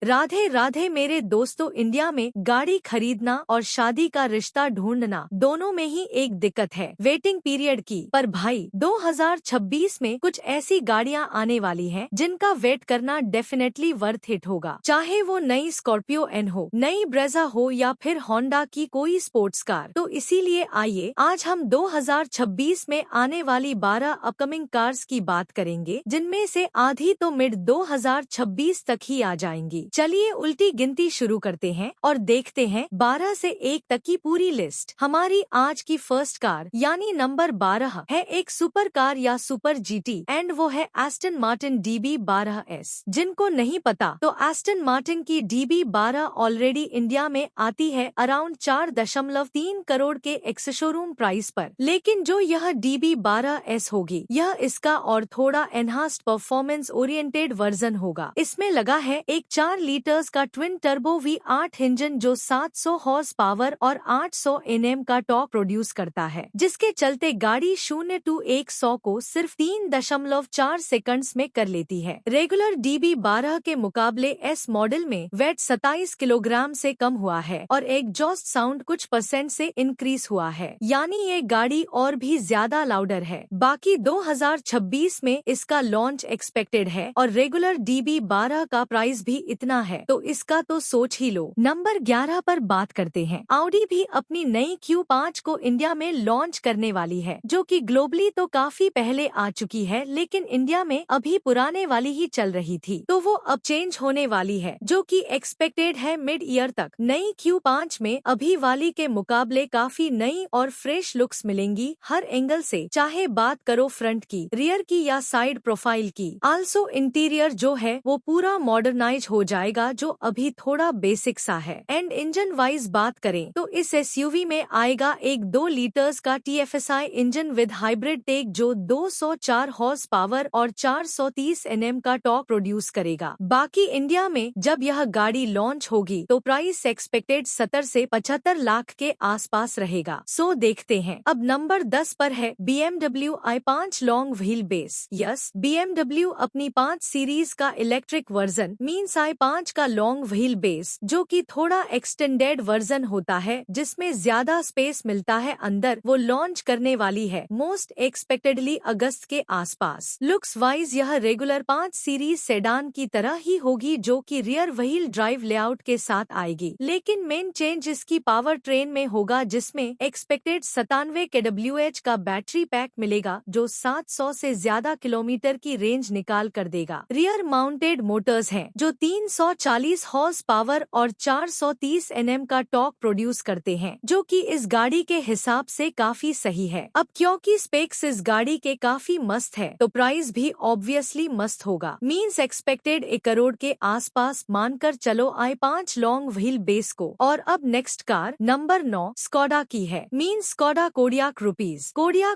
राधे राधे मेरे दोस्तों, इंडिया में गाड़ी खरीदना और शादी का रिश्ता ढूंढना दोनों में ही एक दिक्कत है वेटिंग पीरियड की। पर भाई 2026 में कुछ ऐसी गाड़ियां आने वाली हैं जिनका वेट करना डेफिनेटली वर्थ इट होगा। चाहे वो नई स्कॉर्पियो एन हो, नई ब्रेजा हो या फिर होंडा की कोई स्पोर्ट्स कार। तो इसीलिए आइए आज हम 2026 में आने वाली 12 अपकमिंग कार्स की बात करेंगे, जिनमें से आधी तो मिड 2026 तक ही आ जाएंगी। चलिए उल्टी गिनती शुरू करते हैं और देखते हैं 12 से 1 तक की पूरी लिस्ट। हमारी आज की फर्स्ट कार यानी नंबर 12 है एक सुपर कार या सुपर जीटी एंड वो है एस्टन मार्टिन DB12S। जिनको नहीं पता तो एस्टन मार्टिन की DB12 ऑलरेडी इंडिया में आती है अराउंड 4.3 करोड़ के एक्स शोरूम प्राइस पर, लेकिन जो यह DB12S होगी यह इसका और थोड़ा एनहांस्ड परफॉर्मेंस ओरिएंटेड वर्जन होगा। इसमें लगा है एक 4 लीटर्स का ट्विन टर्बो V8 इंजन जो 700 हॉर्स पावर और 800 Nm का टॉर्क प्रोड्यूस करता है, जिसके चलते गाड़ी 0 to 100 को सिर्फ 3.4 सेकंड्स में कर लेती है। रेगुलर DB12 के मुकाबले S मॉडल में वेट 27 किलोग्राम से कम हुआ है और एग्जॉस्ट साउंड कुछ % से इंक्रीज हुआ है, यानी ये गाड़ी और भी ज्यादा लाउडर है। बाकी 2026 में इसका लॉन्च एक्सपेक्टेड है और रेगुलर DB12 का प्राइस भी इतना है, तो इसका तो सोच ही लो। नंबर 11 पर बात करते हैं। ऑडी भी अपनी नई Q5 को इंडिया में लॉन्च करने वाली है, जो कि ग्लोबली तो काफी पहले आ चुकी है, लेकिन इंडिया में अभी पुराने वाली ही चल रही थी, तो वो अब चेंज होने वाली है, जो कि एक्सपेक्टेड है मिड ईयर तक। नई Q5 में अभी वाली के मुकाबले काफी नई और फ्रेश लुक्स मिलेंगी हर एंगल से, चाहे बात करो फ्रंट की, रियर की या साइड प्रोफाइल की। आल्सो इंटीरियर जो है वो पूरा मॉडर्नाइज हो जाएगा, जो अभी थोड़ा बेसिक सा है। एंड इंजन वाइज बात करें तो इस SUV में आएगा एक 2 लीटर्स का TFSI engine with hybrid tech जो 204 हॉर्स पावर और 430 Nm का टॉर्क प्रोड्यूस करेगा। बाकी इंडिया में जब यह गाड़ी लॉन्च होगी तो प्राइस एक्सपेक्टेड 70 से 75 लाख के आसपास रहेगा। सो देखते हैं। अब नंबर 10 पर है BMW i5 long wheel base. Yes, BMW अपनी 5 सीरीज का इलेक्ट्रिक वर्जन मींस i5 का लॉन्ग व्हील बेस, जो कि थोड़ा एक्सटेंडेड वर्जन होता है जिसमें ज्यादा स्पेस मिलता है अंदर, वो लॉन्च करने वाली है मोस्ट एक्सपेक्टेडली अगस्त के आसपास। लुक्स वाइज यह रेगुलर 5 सीरीज सेडान की तरह ही होगी, जो कि रियर व्हील ड्राइव लेआउट के साथ आएगी, लेकिन मेन चेंज इसकी पावर ट्रेन में होगा, जिसमें एक्सपेक्टेड 97 kWh का बैटरी पैक मिलेगा जो 700 से ज्यादा किलोमीटर की रेंज निकाल कर देगा। रियर माउंटेड मोटर्स हैं जो 340 हॉर्स पावर और 430 Nm का टॉर्क प्रोड्यूस करते हैं, जो कि इस गाड़ी के हिसाब से काफी सही है। अब क्योंकि स्पेक्स इस गाड़ी के काफी मस्त है, तो प्राइस भी ऑब्वियसली मस्त होगा। मींस एक्सपेक्टेड 1 करोड़ के आसपास मानकर चलो i5 लॉन्ग व्हील बेस को। और अब नेक्स्ट कार नंबर 9 स्कोडा की है। Means Skoda Kodiaq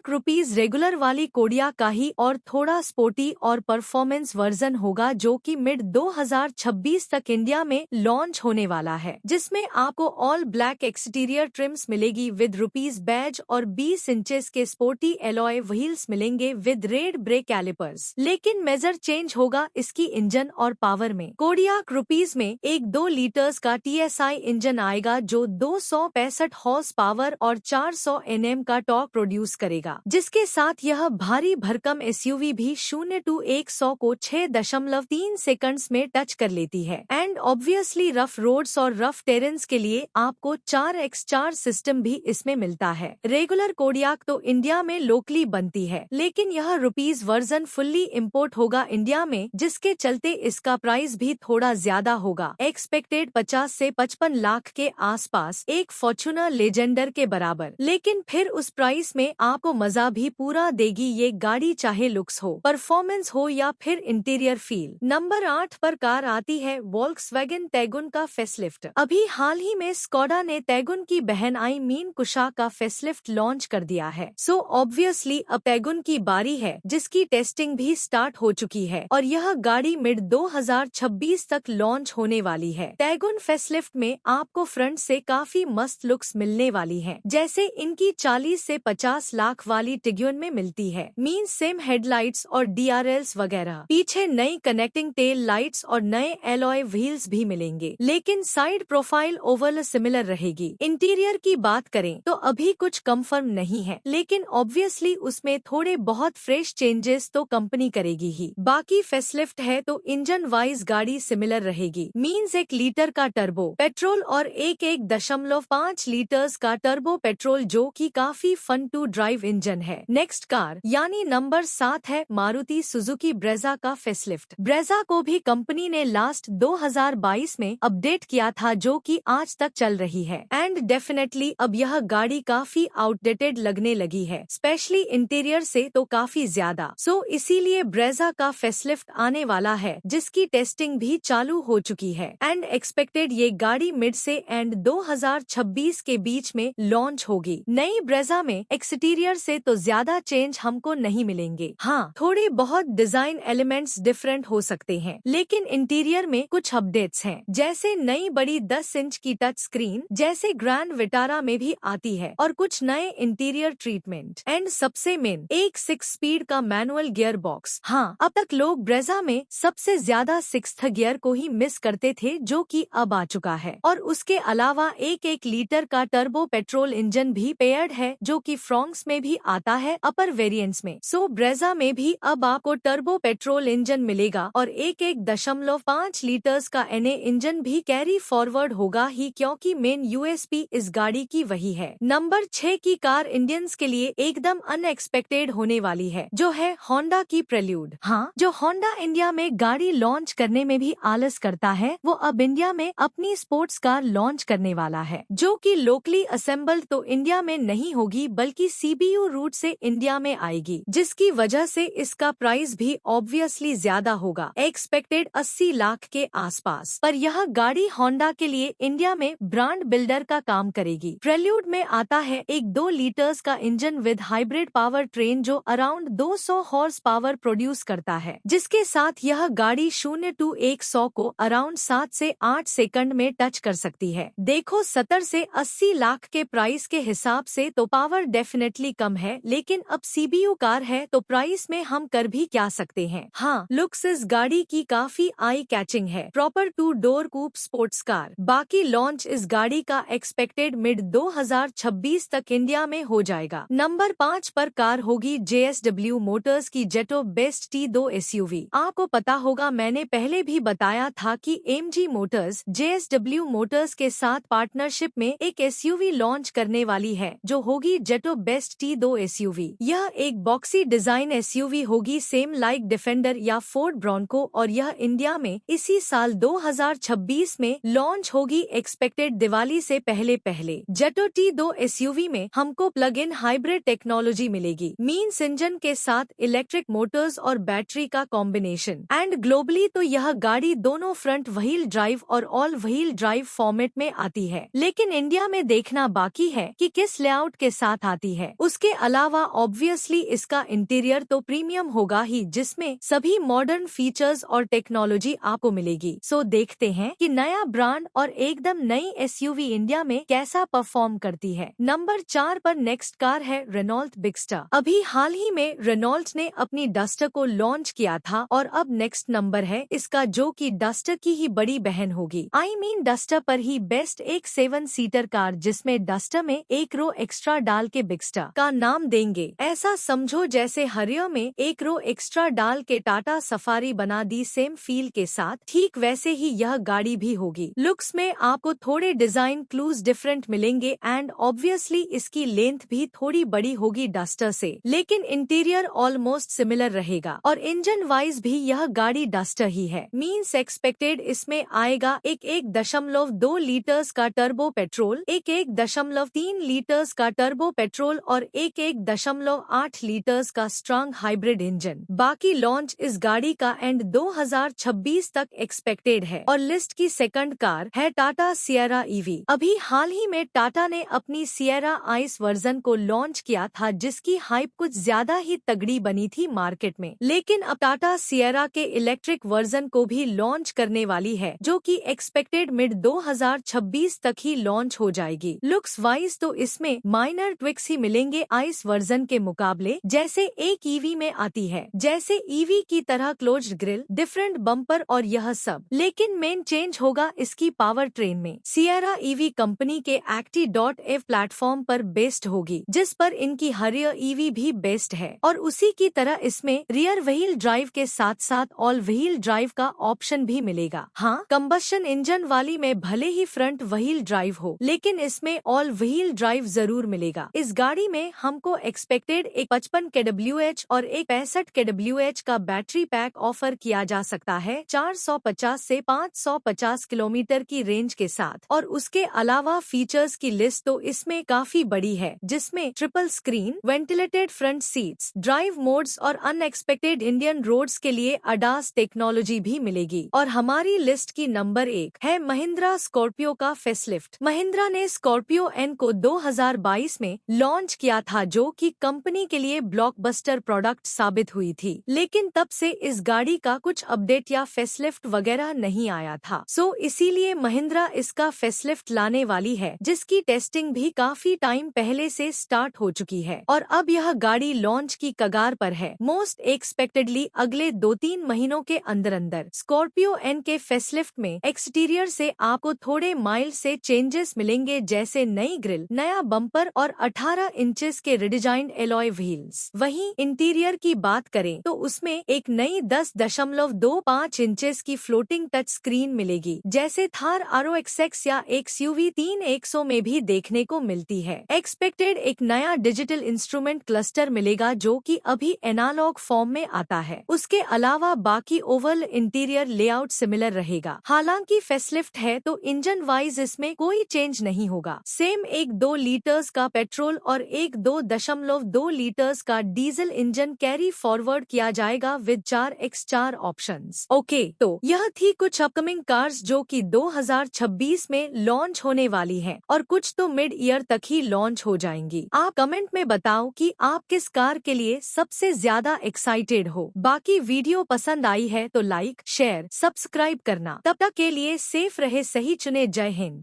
rupees regular वाली कोडियाक का ही और थोड़ा स्पोर्टी और परफॉर्मेंस वर्जन होगा, जो कि मिड 2026 तक इंडिया में लॉन्च होने वाला है, जिसमें आपको ऑल ब्लैक एक्सटीरियर ट्रिम्स मिलेगी विद रुपीज बैज और 20 इंचेस के स्पोर्टी एलॉय व्हील्स मिलेंगे विद रेड ब्रेक कैलिपर्स। लेकिन मेजर चेंज होगा इसकी इंजन और पावर में। कोडियाक रुपीज में एक 2 लीटर्स का TSI इंजन आएगा जो 265 हॉर्स पावर और 400 Nm का टॉर्क प्रोड्यूस करेगा, जिसके साथ यह भारी भरकम SUV भी 0 to 100 को 6.3 सेकंड्स में टच कर लेती है। एंड ऑब्वियसली रफ रोड्स और रफ टेरेन्स के लिए आपको 4x4 सिस्टम भी इसमें मिलता है। रेगुलर कोडियाक तो इंडिया में लोकली बनती है, लेकिन यह रुपीज वर्जन फुल्ली इम्पोर्ट होगा इंडिया में, जिसके चलते इसका प्राइस भी थोड़ा ज्यादा होगा। एक्सपेक्टेड 50 से 55 लाख के आसपास, एक फॉर्च्यूनर लेजेंडर के बराबर। लेकिन फिर उस प्राइस में आपको मजा भी पूरा देगी ये गाड़ी, चाहे लुक्स हो, परफॉर्मेंस हो या फिर इंटीरियर फील। नंबर 8 पर कार आती है वोल्क्सवैगन टैगुन का फेसलिफ्ट। अभी हाल ही में स्कोडा ने टैगुन की बहन कुशा का फेसलिफ्ट लॉन्च कर दिया है। सो ऑब्वियसली अब टैगुन की बारी है, जिसकी टेस्टिंग भी स्टार्ट हो चुकी है और यह गाड़ी मिड 2026 तक लॉन्च होने वाली है। टैगुन फेसलिफ्ट में आपको फ्रंट से काफी मस्त लुक्स मिलने वाली हैं, जैसे इनकी 40 से 50 लाख वाली टिग्यून में मिलती है। मींस सेम हेडलाइट्स और DRLs वगैरह। पीछे नई कनेक्टिंग टेल लाइट्स और नए एलॉय व्हील्स भी मिलेंगे, लेकिन साइड प्रोफाइल ओवल सिमिलर रहेगी। इंटीरियर की बात करें तो अभी कुछ कंफर्म नहीं है, लेकिन ऑब्वियसली उसमें थोड़े बहुत फ्रेश चेंजेस तो कंपनी करेगी ही। बाकी फेसलिफ्ट है तो इंजन वाइज गाड़ी सिमिलर रहेगी, मींस 1 लीटर का टर्बो पेट्रोल और 1.5 लीटर्स का टर्बो पेट्रोल, जो कि काफी फन टू ड्राइव इंजन है। नेक्स्ट कार यानी नंबर 7 है मारुति सुजुकी ब्रेजा का फेसलिफ्ट। ब्रेजा को भी कंपनी ने लास्ट 2022 में अपडेट किया था, जो कि आज तक चल रही है। एंड डेफिनेटली अब यह गाड़ी काफी आउटडेटेड लगने लगी है, स्पेशली इंटीरियर से तो काफी ज्यादा। सो इसीलिए ब्रेजा का फेसलिफ्ट आने वाला है, जिसकी टेस्टिंग भी चालू हो चुकी है। एंड एक्सपेक्टेड ये गाड़ी मिड से एंड 2026 के बीच में लॉन्च होगी। नई ब्रेजा में एक्सटीरियर से तो ज्यादा चेंज हमको नहीं मिलेंगे। हाँ, थोड़े बहुत डिजाइन एलिमेंट्स डिफरेंट हो सकते हैं, लेकिन इंटीरियर में कुछ अपडेट्स हैं, जैसे नई बड़ी 10 इंच की टच स्क्रीन जैसे ग्रैंड विटारा में भी आती है, और कुछ नए इंटीरियर ट्रीटमेंट। एंड सबसे मेन एक 6 स्पीड का मैनुअल गियर बॉक्स। हाँ, अब तक लोग ब्रेजा में सबसे ज्यादा 6th गियर को ही मिस करते थे, जो कि अब आ चुका है। और उसके अलावा 1 लीटर का टर्बो पेट्रोल इंजन भी पेयर्ड है, जो कि फ्रॉन्क्स में भी आता है अपर वेरिएंट्स में। सो ब्रेजा में भी अब आपको टर्बो पेट्रोल इंजन मिलेगा, और 1.5 लीटर्स का NA इंजन भी कैरी फॉरवर्ड होगा ही, क्योंकि मेन USP इस गाड़ी की वही है। नंबर 6 की कार इंडियंस के लिए एकदम अनएक्सपेक्टेड होने वाली है, जो है होंडा की प्रेल्यूड। हाँ, जो होंडा इंडिया में गाड़ी लॉन्च करने में भी आलस करता है, वो अब इंडिया में अपनी स्पोर्ट्स कार लॉन्च करने वाला है, जो कि लोकली असेंबल्ड तो इंडिया में नहीं होगी, बल्कि CBU रूट से इंडिया में आएगी, जिसकी वजह से इसका प्राइस भी ऑब्वियसली ज्यादा होगा, एक्सपेक्टेड 80 लाख के आसपास। पर यह गाड़ी होंडा के लिए इंडिया में ब्रांड बिल्डर का काम करेगी। प्रेल्यूड में आता है एक 2 लीटर्स का engine with hybrid power train, जो अराउंड 200 हॉर्स पावर प्रोड्यूस करता है, जिसके साथ यह गाड़ी 0 to 100 को अराउंड 7 से 8 सेकंड में टच कर सकती है। देखो 70 से 80 लाख के प्राइस के हिसाब से तो पावर डेफिनेटली कम है, लेकिन अब CBU कार है तो प्राइस में हम कर भी क्या सकते हैं। हाँ, लुक्स इस गाड़ी की काफी आई कैचिंग है, प्रॉपर 2 डोर कूप स्पोर्ट्स कार। बाकी लॉन्च इस गाड़ी का एक्सपेक्टेड मिड 2026 तक इंडिया में हो जाएगा। नंबर 5 पर कार होगी JSW मोटर्स की जेटो बेस्ट T2 SUV। आपको पता होगा, मैंने पहले भी बताया था कि AMG मोटर्स JSW मोटर्स के साथ पार्टनरशिप में एक SUV लॉन्च करने वाली है, जो होगी जेटो बेस्ट T2 SUV। यह एक बॉक्सी डिजाइन SUV होगी, सेम लाइक डिफेंडर या फोर्ड ब्रोंको, और यह इंडिया में इसी साल 2026 में लॉन्च होगी, एक्सपेक्टेड दिवाली से पहले। जेटो T2 SUV में हमको प्लग इन हाइब्रिड टेक्नोलॉजी मिलेगी, मींस इंजन के साथ इलेक्ट्रिक मोटर्स और बैटरी का कॉम्बिनेशन। एंड ग्लोबली तो यह गाड़ी दोनों फ्रंट व्हील ड्राइव और ऑल व्हील ड्राइव फॉर्मेट में आती है, लेकिन इंडिया में देखना बाकी है कि किस लेआउट के साथ आती है। उसके अलावा ऑब्वियसली इसका इंटीरियर तो प्रीमियम होगा ही, जिसमें सभी मॉडर्न फीचर्स और टेक्नोलॉजी आपको मिलेगी। सो देखते हैं कि नया ब्रांड और एकदम नई SUV इंडिया में कैसा परफॉर्म करती है। नंबर 4 पर नेक्स्ट कार है रेनॉल्ट बिगस्टर। अभी हाल ही में रेनॉल्ट ने अपनी डस्टर को लॉन्च किया था, और अब नेक्स्ट नंबर है इसका, जो कि डस्टर की ही बड़ी बहन होगी। I mean डस्टर पर ही बेस्ट एक 7 सीटर कार, जिसमें डस्टर में एक रो एक्स्ट्रा डाल के बिगस्टर का नाम देंगे। ऐसा समझो जैसे हरियर में एक रो एक्स्ट्रा डाल के टाटा सफारी बना दी, सेम फील के साथ। ठीक वैसे ही यह गाड़ी भी होगी। लुक्स में आपको थोड़े डिजाइन क्लूज डिफरेंट मिलेंगे, एंड ऑब्वियसली इसकी लेंथ भी थोड़ी बड़ी होगी डस्टर से, लेकिन इंटीरियर ऑलमोस्ट सिमिलर रहेगा, और इंजन वाइज भी यह गाड़ी डस्टर ही है। मींस एक्सपेक्टेड इसमें आएगा 1.2 लीटर्स का टर्बो पेट्रोल, 1.3 लीटर्स का टर्बो पेट्रोल, और 1.8 लीटर्स का स्ट्रांग हाइब्रिड इंजन। बाकी लॉन्च इस गाड़ी का एंड 2026 तक एक्सपेक्टेड है। और लिस्ट की सेकंड कार है टाटा सिएरा EV। अभी हाल ही में टाटा ने अपनी सिएरा आइस वर्जन को लॉन्च किया था, जिसकी हाइप कुछ ज्यादा ही तगड़ी बनी थी मार्केट में, लेकिन अब टाटा सिएरा के इलेक्ट्रिक वर्जन को भी लॉन्च करने वाली है, जो कि एक्सपेक्टेड मिड 2026 तक ही लॉन्च हो जाएगी। लुक्स वाइज तो इसमें माइनर ट्विक्स ही मिलेंगे आइस वर्जन के मुकाबले, जैसे एक EV में आती है, जैसे EV की तरह क्लोज्ड ग्रिल, डिफरेंट बम्पर, और यह यह सब, लेकिन मेन चेंज होगा इसकी पावर ट्रेन में। सिएरा ईवी कंपनी के Acti.ev प्लेटफॉर्म पर बेस्ड होगी, जिस पर इनकी हरियर ईवी भी बेस्ड है, और उसी की तरह इसमें रियर व्हील ड्राइव के साथ साथ ऑल व्हील ड्राइव का ऑप्शन भी मिलेगा। हाँ, कंबशन इंजन वाली में भले ही फ्रंट व्हील ड्राइव हो, लेकिन इसमें ऑल व्हील ड्राइव जरूर मिलेगा। इस गाड़ी में हमको एक्सपेक्टेड एक 55 kWh और एक 65 kWh का बैटरी पैक ऑफर किया जा सकता है 450 से 550 किलोमीटर की रेंज के साथ। और उसके अलावा फीचर्स की लिस्ट तो इसमें काफी बड़ी है, जिसमें triple screen, ventilated front seats, drive modes और अनएक्सपेक्टेड इंडियन रोड्स के लिए ADAS टेक्नोलॉजी भी मिलेगी। और हमारी लिस्ट की नंबर 1 है महिंद्रा स्कॉर्पियो का फेसलिफ्ट। महिंद्रा ने स्कॉर्पियो एन को 2022 में लॉन्च किया था, जो कि कंपनी के लिए ब्लॉकबस्टर प्रोडक्ट साबित हुई थी, लेकिन तब से इस गाड़ी का कुछ अपडेट या फेसलिफ्ट वगैरह नहीं आया था। इसीलिए महिंद्रा इसका फेसलिफ्ट लाने वाली है, जिसकी टेस्टिंग भी काफी टाइम पहले से स्टार्ट हो चुकी है और अब यह गाड़ी लॉन्च की कगार पर है। मोस्ट एक्सपेक्टेडली अगले 2-3 महीनों के अंदर स्कॉर्पियो एन के फेसलिफ्ट में एक्सटीरियर से आपको थोड़े माइल्ड से चेंजेस मिलेंगे, जैसे नई ग्रिल, नया बम्पर और 18 इंचेस के रिडिजाइंड एलॉय व्हील्स। वहीं इंटीरियर की बात करें तो उसमें एक नई 10.25 इंचेस की फ्लोटिंग टच स्क्रीन मिलेगी, जैसे थार ROX या XUV 300 में भी देखने को मिलती है। एक्सपेक्टेड एक नया डिजिटल इंस्ट्रूमेंट क्लस्टर मिलेगा, जो कि अभी एनालॉग फॉर्म में आता है। उसके अलावा बाकी ओवरऑल इंटीरियर लेआउट सिमिलर रहेगा। हालांकि फेसलिफ्ट है तो इंजन वाइज इसमें कोई चेंज नहीं होगा। सेम 1.2 लीटर्स का पेट्रोल और 1.2 लीटर्स का डीजल इंजन कैरी फॉरवर्ड किया जाएगा विद 4x4 ऑप्शंस। ओके, तो यह थी कुछ अपकमिंग कार्स जो कि 2026 में लॉन्च होने वाली हैं, और कुछ तो मिड ईयर तक ही लॉन्च हो जाएंगी। आप कमेंट में बताओ कि आप किस कार के लिए सबसे ज्यादा एक्साइटेड हो। बाकी वीडियो पसंद आई है तो लाइक, शेयर, सब्सक्राइब करना। तब तक के लिए सेफ रहे, सही चुने। जय हिंद।